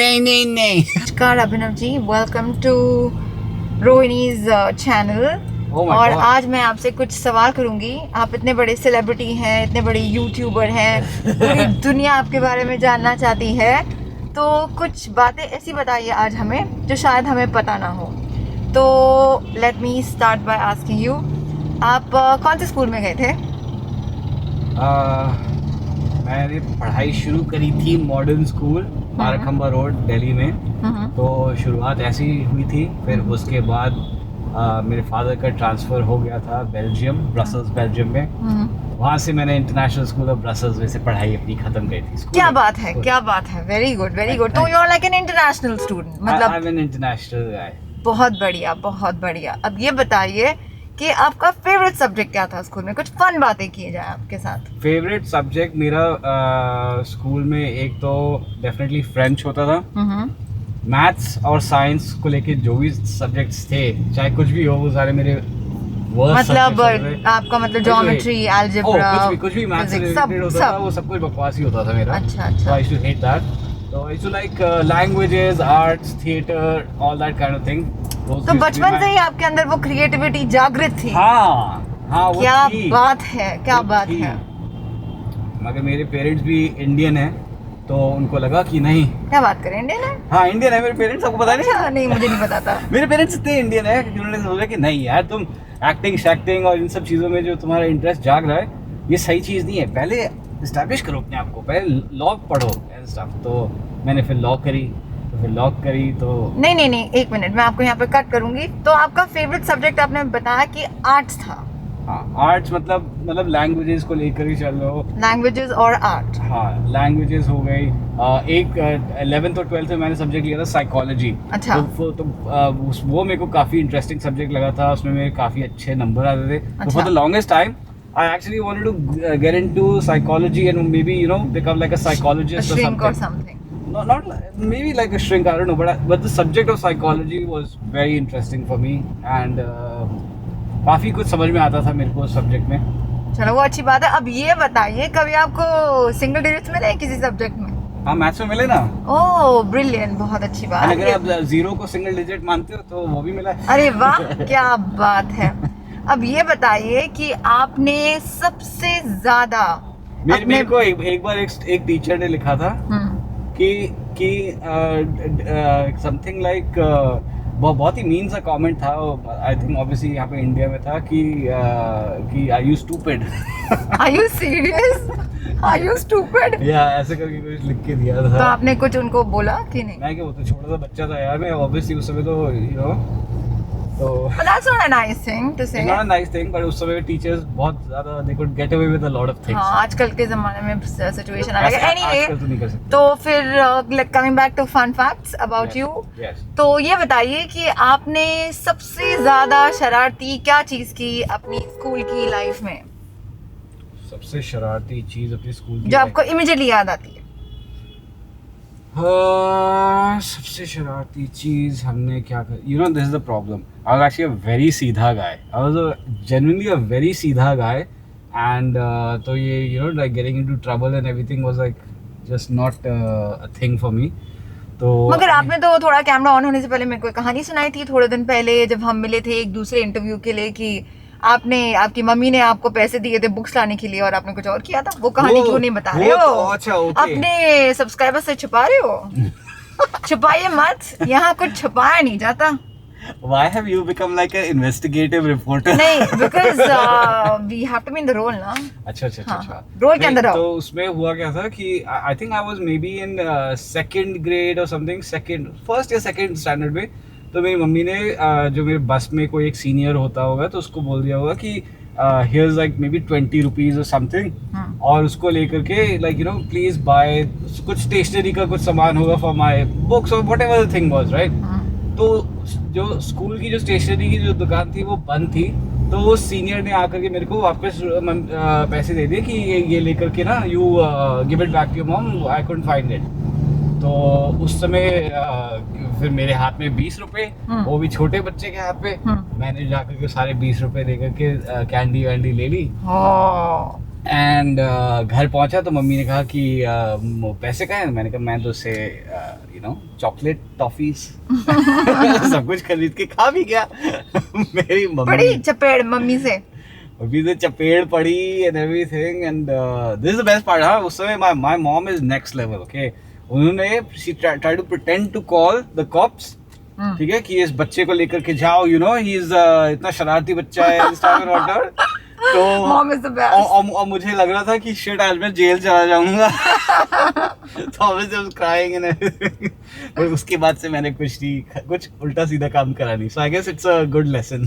नहीं। नमस्कार Abhinav ji, welcome to Rohini's channel. और God. आज मैं आपसे कुछ सवाल करूंगी। आप इतने बड़े सेलिब्रिटी हैं, इतने बड़े यूट्यूबर हैं, पूरी दुनिया आपके बारे में जानना चाहती है, तो कुछ बातें ऐसी बताइए आज हमें जो शायद हमें पता ना हो। तो let me start by asking you, आप कौन से स्कूल में गए थे? मैंने पढ़ाई शुरू करी थी modern school Barakhamba road Delhi में। तो शुरुआत ऐसी हुई थी। फिर उसके बाद मेरे फादर का ट्रांसफ़र हो गया था बेल्जियम, ब्रसल्स बेल्जियम में। वहाँ से मैंने इंटरनेशनल स्कूल ऑफ ब्रसल्स में से पढ़ाई अपनी ख़त्म करी थी। क्या बात है, क्या बात है, वेरी गुड वेरी गुड। तो you are like an international student, मतलब I am an international guy. बहुत बढ़िया बहुत बढ़िया। अब ये बताइए कि आपका फेवरेट सब्जेक्ट क्या था स्कूल में? कुछ फन बातें किए जाए आपके साथ। फेवरेट सब्जेक्ट मेरा स्कूल में एक तो डेफिनेटली फ्रेंच होता था। मैथ्स और साइंस को लेके जो भी सब्जेक्ट्स थे, चाहे कुछ भी हो, वो सारे मेरे मतलब आपका मतलब ज्योमेट्री, अलजेब्रा, कुछ भी मैथ्स से रिलेटेड होता था, वो सब कुछ बकवास ही होता था मेरा। अच्छा अच्छा। So I used to hate that. So I used to like languages, arts, theater, all that kind of thing. तो बचपन से ही आपके अंदर वो क्रिएटिविटी जागृत थी? हाँ वो क्या थी। बात है, क्या बात है। मगर मेरे पेरेंट्स भी इंडियन हैं, तो उनको लगा कि नहीं। क्या बात करें, इंडियन है? हाँ इंडियन है मेरे पेरेंट्स, आपको पता नहीं? अच्छा, नहीं मुझे नहीं पता था। मेरे पेरेंट्स इतने इंडियन है कि उन्होंने सोचा कि नहीं यार, तुम एक्टिंग शैक्टिंग और इन सब चीज़ों में जो तुम्हारा इंटरेस्ट जाग रहा है, ये सही चीज़ नहीं है। पहले इस्टेब्लिश करो अपने आप को, पहले लॉ पढ़ो एंड स्टफ। तो मैंने फिर लॉ करी, तो नहीं, एक मिनट, मैं आपको यहाँ पे कट करूंगी। तो आपका फेवरेट सब्जेक्ट आपने बताया कि आर्ट्स था? हाँ, आर्ट्स मतलब लैंग्वेजेस को लेकर ही चल लो। लैंग्वेजेस और आर्ट? हाँ, लैंग्वेजेस हो गई। एक 11th और 12th में मैंने सब्जेक्ट लिया था साइकोलॉजी। अच्छा। तो वो मेरे को काफ़ी इंटरेस्टिंग सब्जेक्ट लगा था, उसमें मेरे काफ़ी अच्छे नंबर आते थे। तो for the longest time I actually wanted to get into psychology and maybe become like a psychologist or something. Not maybe like a shrink, I don't know, but the subject of psychology was very interesting for me and काफ़ी कुछ समझ में आता था मेरे को उस subject में। चलो वो अच्छी बात है। अब ये बताइए, कभी आपको सिंगल डिजिट्स मिले किसी सब्जेक्ट में? हाँ, मैथ्स में मिले ना। ओह ब्रिलियंट, बहुत अच्छी बात। अगर आप जीरो को सिंगल डिजिट मानते हो तो वो भी मिला। अरे वाह, क्या बात है। अब ये बताइए कि आपने सबसे ज्यादा मेरे को एक बार एक टीचर ने लिखा था कि समथिंग लाइक, बहुत ही मीन सा कमेंट था। आई थिंक ऑब्वियसली यहाँ पे इंडिया में था कि are you stupid. Are you serious? Are you stupid? या ऐसे करके कुछ लिख के दिया था। तो आपने कुछ उनको बोला कि नहीं? मैं क्या, वो तो छोटा सा बच्चा था यार, मैं ऑब्वियसली उस समय तो But that's not a nice thing to say. It's not a nice thing, but उस समय टीचर्स बहुत ज़्यादा they could get away with a lot of things. हाँ, आजकल के ज़माने में सिचुएशन अलग है। Anyway, तो फिर coming back to fun facts about you. Yes. तो ये बताइए कि आपने सबसे ज़्यादा शरारती क्या चीज़ की अपनी स्कूल की लाइफ में? सबसे शरारती चीज़ अपनी स्कूल की जो आपको इमीडिएटली याद आती है? सबसे शरारती चीज़ हमने क्या कर, this is the problem. I was actually a very सीधा guy. I was genuinely a very सीधा guy, and तो ये like getting into trouble and everything was like just not a thing for me. तो मगर आपने तो थोड़ा camera on होने से पहले मेरे को कहानी सुनाई थी थोड़े दिन पहले, जब हम मिले थे एक दूसरे इंटरव्यू के लिए, कि आपकी मम्मी ने आपको पैसे दिए थे बुक्स लाने के लिए और आपने कुछ और किया था। वो कहानी क्यों नहीं बता रहे हो? अच्छा, अपने सब्सक्राइबर से छुपा रहे हो? छुपाइए मत, यहाँ कुछ छुपाया नहीं जाता। Why have you become like an investigative reporter? नहीं, because we have to be in the role ना। अच्छा। रोल के अंदर तो उसमें हुआ क्या था कि I think I was maybe in second grade or something, first या second standard में। तो मेरी मम्मी ने जो मेरे बस में कोई एक सीनियर होता होगा तो उसको बोल दिया होगा कि here's like maybe 20 rupees or something, और उसको लेकर के like please buy कुछ स्टेशनरी का कुछ सामान होगा for my books or whatever the thing was, right? तो जो स्कूल की जो स्टेशनरी की जो दुकान थी वो बंद थी, तो वो सीनियर ने आकर के मेरे को वापस पैसे दे दिए कि ये लेकर के ना you give it back to your mom, I couldn't find it. तो उस समय फिर मेरे हाथ में 20 रुपए, वो भी छोटे बच्चे के हाथ पे। मैंने जाकर के सारे 20 रुपए देकर के कैंडी वैंडी ले ली। एंड घर पहुंचा तो मम्मी ने कहा कि पैसे कहाँ हैं? मैंने कहा मैं तो उससे चॉकलेट टॉफीज सब कुछ खरीद के खा भी गया। मेरी बड़ी मम्मी चपेड़ मम्मी से। अभी तो चपेड़ पड़ी and everything and this is the best part. हाँ, उस समय my mom is next level. Okay, उन्होंने she try to pretend to call the cops, ठीक है, कि इस बच्चे को लेकर के जाओ, ही इज इतना शरारती बच्चा है इस टाइम वाटर। तो Mom is the best. और मुझे लग रहा था कि शिट आज मैं जेल चला जाऊंगा। तो obviously I was crying and everything. पर उसके बाद से मैंने कुछ उल्टा सीधा काम करा नहीं। So I guess it's a good lesson.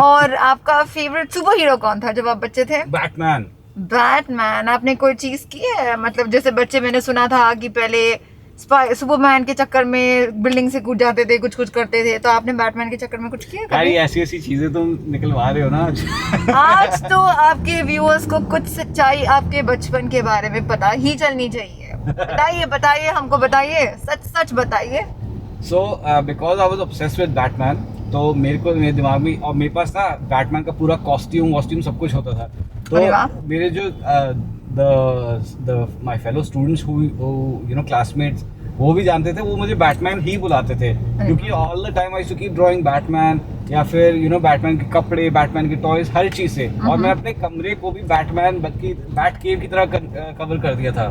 और आपका फेवरेट सुपर हीरो कौन था जब आप बच्चे थे? बैटमैन। बैटमैन। आपने कोई चीज की है, मतलब जैसे बच्चे मैंने सुना था कि पहले सुपरमैन के चक्कर में बिल्डिंग से कूद जाते थे, कुछ करते थे, तो आपने बैटमैन के चक्कर में कुछ किया कभी? ऐसी चीजें तुम निकलवा रहे हो ना आज। आज तो आपके व्यूअर्स को कुछ सच्चाई आपके बचपन के बारे में पता ही चलनी चाहिए। बताइए हमको, बताइए, सच बताइए। So because I was obsessed with Batman, तो मेरे दिमाग में और मेरे पास ना बैटमैन का पूरा कॉस्ट्यूम सब कुछ होता था। तो मेरे जो my fellow students who classmates, वो भी जानते थे, वो मुझे बैटमैन ही बुलाते थे, क्योंकि all the time I used to keep drawing Batman, या फिर बैटमैन के कपड़े, बैटमैन के टॉयज, हर चीज से। और मैं अपने कमरे को भी बैट केव की तरह कवर कर दिया था।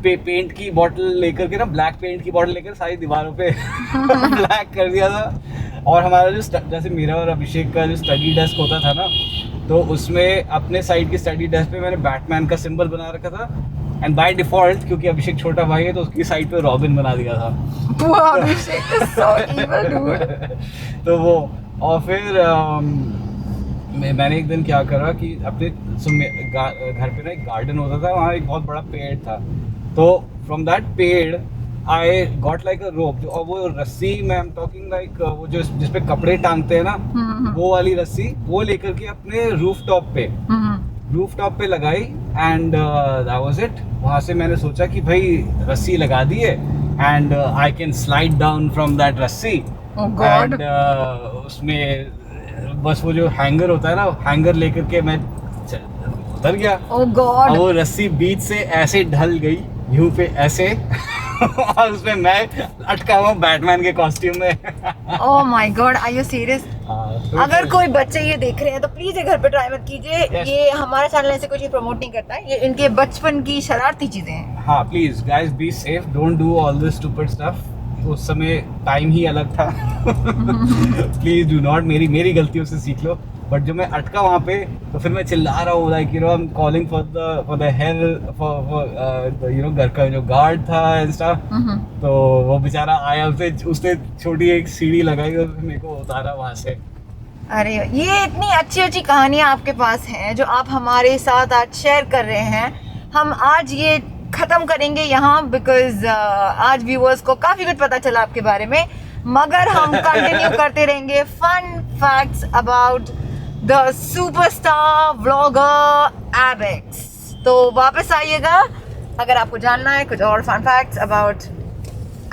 पेंट की बोतल लेकर के ना, ब्लैक पेंट की बोतल लेकर सारी दीवारों पे ब्लैक कर दिया था। और हमारा जो जैसे मेरा और अभिषेक का जो स्टडी डेस्क होता था ना, तो उसमें अपने साइड की स्टडी डेस्क पे मैंने बैटमैन का सिंबल बना रखा था, एंड बाय डिफॉल्ट क्योंकि अभिषेक छोटा भाई है तो उसकी साइड पे रॉबिन बना दिया था। तो वो, और फिर मैंने एक दिन क्या करा कि अपने घर पे ना एक गार्डन होता था, वहाँ एक बहुत बड़ा पेड़ था, तो फ्रॉम दैट पेड़ आई गॉट लाइक अ रोप, और वो रस्सी, मैं एम टॉकिंग लाइक वो जो जिसपे कपड़े टांगते हैं ना, वो वाली रस्सी, वो लेकर के अपने रूफ टॉप पे लगाई, एंड दैट वाज इट। वहाँ से मैंने सोचा कि भाई रस्सी लगा दी है and I can slide down from that रस्सी, एंड उसमें बस वो जो हैंगर होता है ना, हैंगर लेकर के मैं उतर गया। और वो रस्सी बीच से ऐसे ढल गई यूं पे ऐसे और उसमें मैं अटका हुआ बैटमैन के कॉस्ट्यूम में। Oh my god, are you serious? अगर कोई बच्चे ये देख रहे हैं तो प्लीज ये घर पे ट्राई मत कीजिए। ये हमारा चैनल ऐसे कुछ प्रमोट नहीं करता है, ये इनके बचपन की शरारती चीजें हैं। हाँ, please guys be safe, don't do all this stupid stuff. उस समय टाइम ही अलग था। प्लीज डू नॉट, मेरी गलतियों से सीख लो। बट जो मैं अटका वहाँ पे, तो फिर मैं चिल्ला रहा हूँ like I am calling for the help, for घर का जो गार्ड था एंड स्टफ। तो वो बेचारा आया, उसने छोटी एक सीढ़ी लगाई और मेरे को उतारा वहाँ से। अरे ये इतनी अच्छी कहानियां आपके पास हैं जो आप हमारे साथ आज शेयर कर रहे हैं। हम आज ये खत्म करेंगे यहाँ, बिकॉज आज व्यूअर्स को काफी कुछ पता चला आपके बारे में, मगर हम कंटिन्यू करते रहेंगे fun facts about the superstar vlogger एबिक्स। तो वापस आइएगा अगर आपको जानना है कुछ और फन फैक्ट्स अबाउट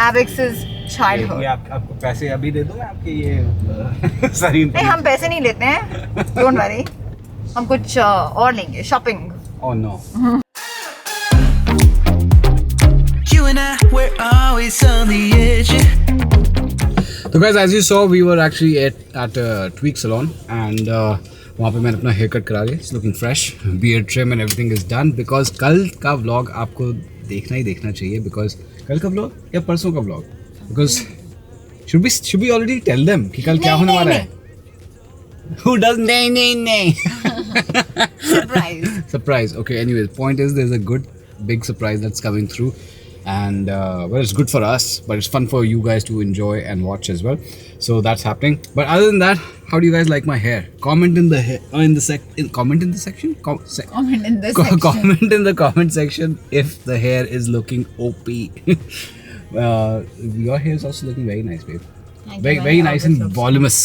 एबिक्स's चाइल्डहुड। आपको पैसे अभी दे दूं मैं आपके ये सारी? नहीं, हम पैसे नहीं लेते हैं, डोंट वरी, हम कुछ और लेंगे, shopping. Oh no. You and I, we're always on the edge. So guys, as you saw, we were actually at Tweak Salon, and वहाँ पे मैंने अपना हेयर कट करा लिया। It's looking fresh, beard trim and everything is done, because कल का vlog आपको देखना चाहिए, because कल का vlog या परसों का vlog, because should we already tell them कि कल क्या होने वाला है? Who does नहीं surprise. Okay, anyways, point is there's a good big surprise that's coming through, and well, it's good for us, but it's fun for you guys to enjoy and watch as well. So that's happening. But other than that, how do you guys like my hair? Comment in the section. Comment in the comment section if the hair is looking OP. Your hair is also looking very nice, babe. Very nice and voluminous.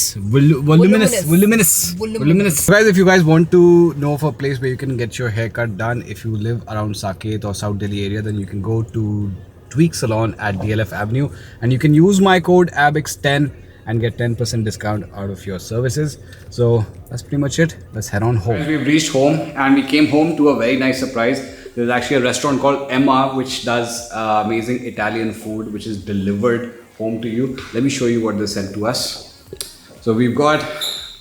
Guys, if you guys want to know of a place where you can get your haircut done, if you live around Saket or South Delhi area, then you can go to Tweak Salon at DLF Avenue, and you can use my code ABIX10 and get 10% discount out of your services. So that's pretty much it. Let's head on home. We've reached home and we came home to a very nice surprise. There's actually a restaurant called Emma which does amazing Italian food which is delivered home to you. Let me show you what they sent to us. So we've got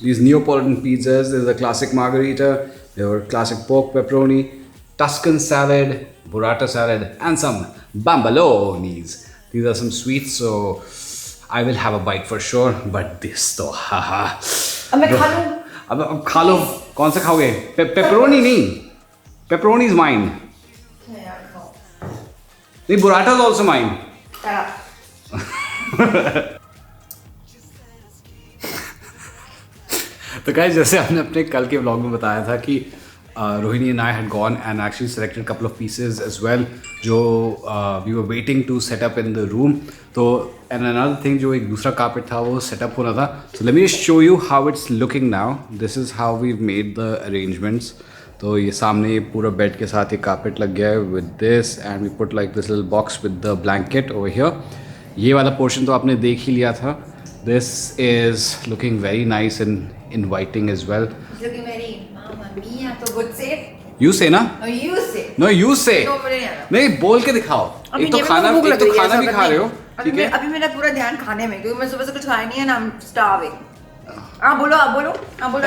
these Neapolitan pizzas. There's a classic margherita, there were classic pork pepperoni, Tuscan salad, burrata salad, and some bambalonis. These are some sweets, so I will have a bite for sure. But this though, haha. अब मैं खा लूं? अब खा लो. कौन सा खाओगे? Pepperoni नहीं. Pepperoni is mine. The burrata is also mine. तो guys, जैसे हमने अपने कल के व्लॉग में बताया था कि Rohini and I had gone and actually selected a couple of pieces as well जो we were waiting to set up in the room. तो and another thing जो एक दूसरा carpet था वो set up होना था. So let me just show you how it's looking now. This is how we've made the arrangements. तो ये सामने ये पूरा बेड के साथ ये carpet लग गया है with this and we put like this little box with the blanket over here. ये वाला portion तो आपने देख ही लिया था. This is looking very nice and inviting as well. It's looking very Mamma Mia. तो good say. You say ना? No, you say. No, you say. No, मुझे नहीं आता. नहीं बोल के दिखाओ. एक तो खाना भी खा रहे हो. ठीक है. अभी मेरा पूरा ध्यान खाने में क्योंकि मैं सुबह से कुछ खाया नहीं है ना. I'm starving. आप बोलो.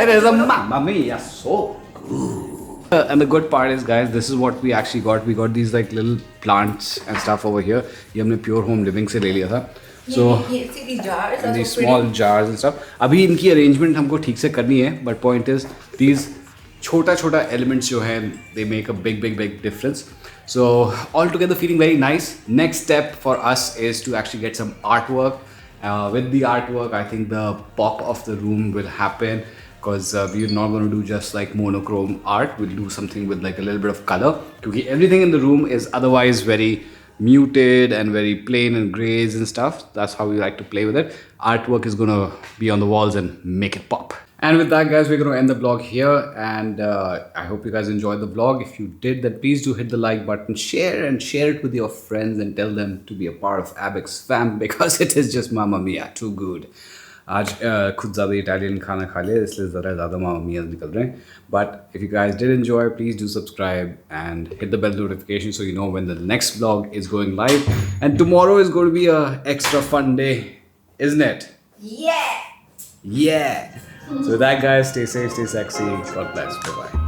It is a Mamma Mia, so good. And the good part is, guys, this is what we actually got. We got these like little plants and stuff over here. ये हमने Pure Home Living से ले लिया था. So see these jars are these so small pretty. jars and stuff. अभी इनकी arrangement हमको ठीक से करनी है. But point is, these छोटा elements जो हैं, they make a big difference. So altogether feeling very nice. Next step for us is to actually get some artwork. With the artwork, I think the pop of the room will happen because we're not going to do just like monochrome art. We'll do something with like a little bit of color. Because everything in the room is otherwise very muted and very plain and grays and stuff. That's how we like to play with it. Artwork is going to be on the walls and make it pop. And with that, guys, we're going to end the vlog here. And I hope you guys enjoyed the vlog. If you did, then please do hit the like button, share it with your friends and tell them to be a part of Abex fam because it is just Mamma Mia, too good. आज खुद ज़्यादा Italian खाना खा लिया इसलिए ज़्यादा मामा मिया निकल रहे हैं. But if you guys did enjoy, please do subscribe and hit the bell notification so you know when the next vlog is going live. And tomorrow is going to be a extra fun day, isn't it? Yeah. Yeah. So with that, guys, stay safe, stay sexy. God bless. Bye-bye.